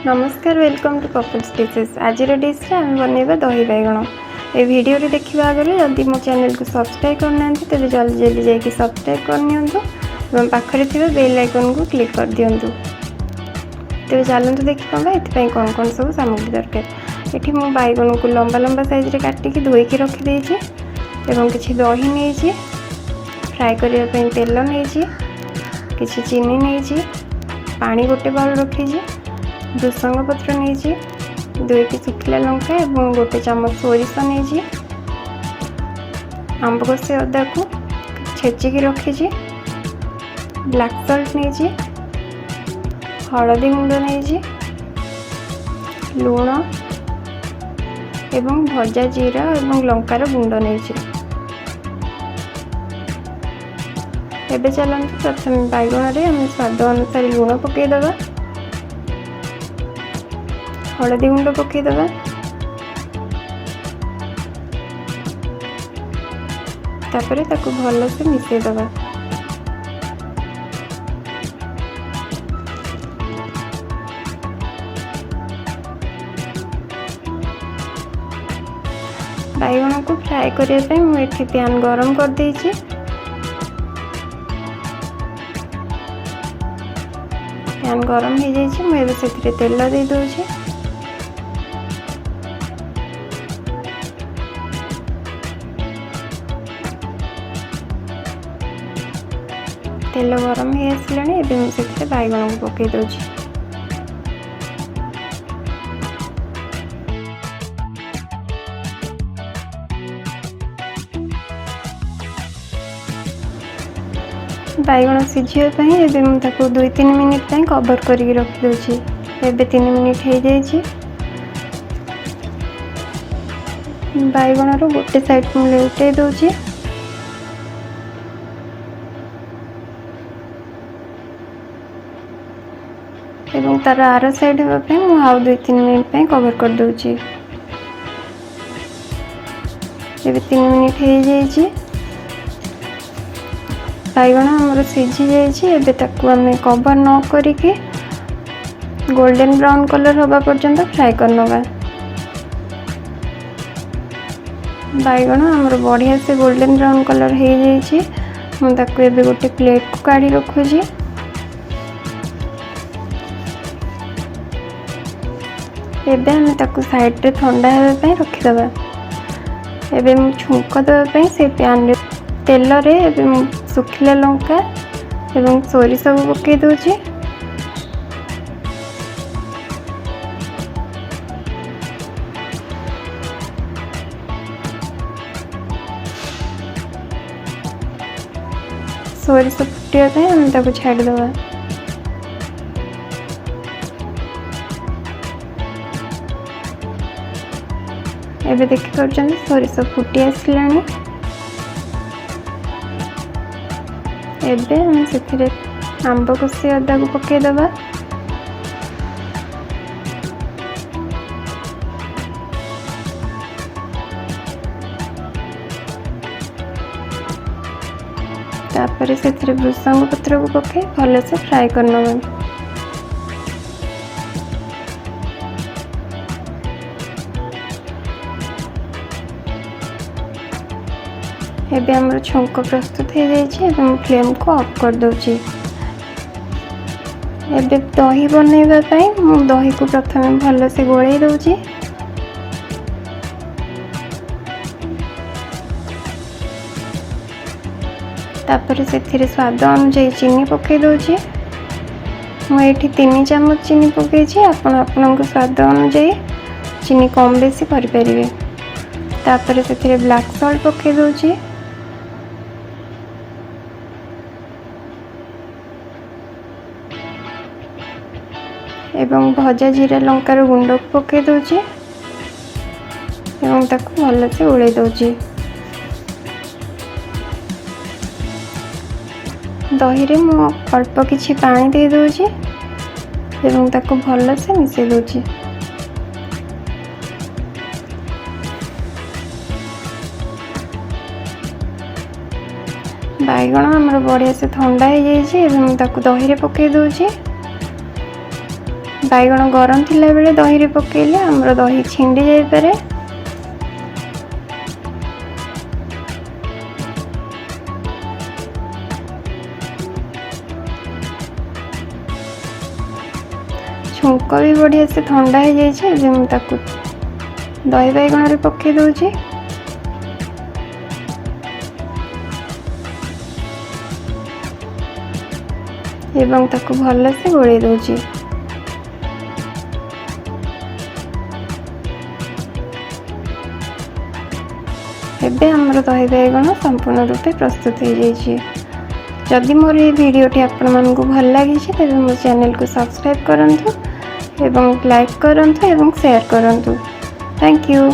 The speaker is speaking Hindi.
नमस्कार, वेलकम टू कपल्स डिशेस। आज डिश रे आम बनइबा दही बैगण। ए वीडियो रे देखिबा आगे जदि मो चैनल को सब्सक्राइब करना तेज जल्दी जल्दी जाकि सब्सक्राइब करनी पाखरे थे बेल आइकन को क्लिक कर दिंतु। तेज चलतु देखा ये कौन कौन सब सामग्री दरकार। ये मु बैगण को लंबा लंबा साइज रे काटिकी धोईकी रखिदे किसी दही नहीं, फ्राए करने तेल नहीं, किसी चीनी नहीं, पानी गोटे बाउल रखी, भृषंग पत्र नहीं, 2टी सुखिला लंका और गोटे चामच सोरिष नहीं, आंब कषि अदा को छेचिकी रखी, ब्लैक सल्ट नहीं, हलदी गुंड नहीं, लुण एवं भजा जीरा और लंकार गुंड नहीं। एबे चलते प्रथम बैगण रे हम स्वाद अनुसार लुण पकईदबा, हलदी गुंड पकईदबा, तापरे ताको भल से मिसईदबा। बैगण को फ्राए करने मुझे पैन गरम कर देइछि। पैन गरम हो जाइए, मुझे तेल दे दूची। तेल गरम हो आसलानी, मुझे बैगण को पकई दूची। बैगण सिझापी एवं मुझे 2-3 मिनिट कवर करके रखिदे। एवं 3 मिनिट हो जाइए। बैगण रो गोटे साइड मुझे उठे दूची। एवं तार आर साइड होगापी मुझे 2-3 मिनिट कवर कर दूची। एवं 3 मिनिट हो जाइए। बैगण आमर सिझी जाइए। कवर न करिके गोल्डन ब्राउन कलर होगा पर्यंत फ्राए करनवा। बैगण आमर बढ़िया से गोल्डन ब्राउन कलर हो जाइए। मुझे गोटे प्लेट को काढ़ी रखुची। एबे ताकू साइड रे ठंडा होगा रखीदबा। एबे छुंक देवाई से पैन रे तेल रे सुखिला लंका एवं सोरिष को पकई दूची। सोरिष फुटापी हम छाड़ीदबा। एबे देखिए सोरिष फुटी आसलानी। एबे हम से आंब कषि अदा को पकईदबा। तापर से भृषंग पत्र को पकई भल से फ्राए करनवा। एबे हमर छुंक प्रस्तुत हो जाइए। फ्लेम को ऑफ कर दूची। एबे दही बनइबा मु दही को प्रथम भल से गोले दूची। तापर से स्वाद अनुसार चीनी पकई दूची। मुझे 3 चामच चीनी पकई। आपण स्वाद अनुसार चीनी कम बेसी करें। तापर से ब्लैक सल्ट पकई दूची। एवं भजा जीरा लंकार गुंड को पकई दूची। एवं ताकू भल से उड़े दूची। दही रे मु अल्प किछि पानी दे दूची। एवं ताकू भल से मिसई दूची। बैगण आमर बढ़िया से ठंडा हो जाए दही रे पकई दूची। बैगण गरम थिला बेले दही रे पकेले आमर दही छिंडी जाई पारे। छुंक भी बढ़िया से ठंडा हो जाए दही बैगण रे पकई दूची। एवं ताकू भल से गोले दूची। एबे हमर दही बैगण संपूर्ण रूपे प्रस्तुत हो जाइए। जदि मोर ये वीडियोटी आपण मानकु भल लगी तेज मो चैनल को सब्सक्राइब करंतु एवं लाइक करंतु एवं शेयर करंतु। Thank you.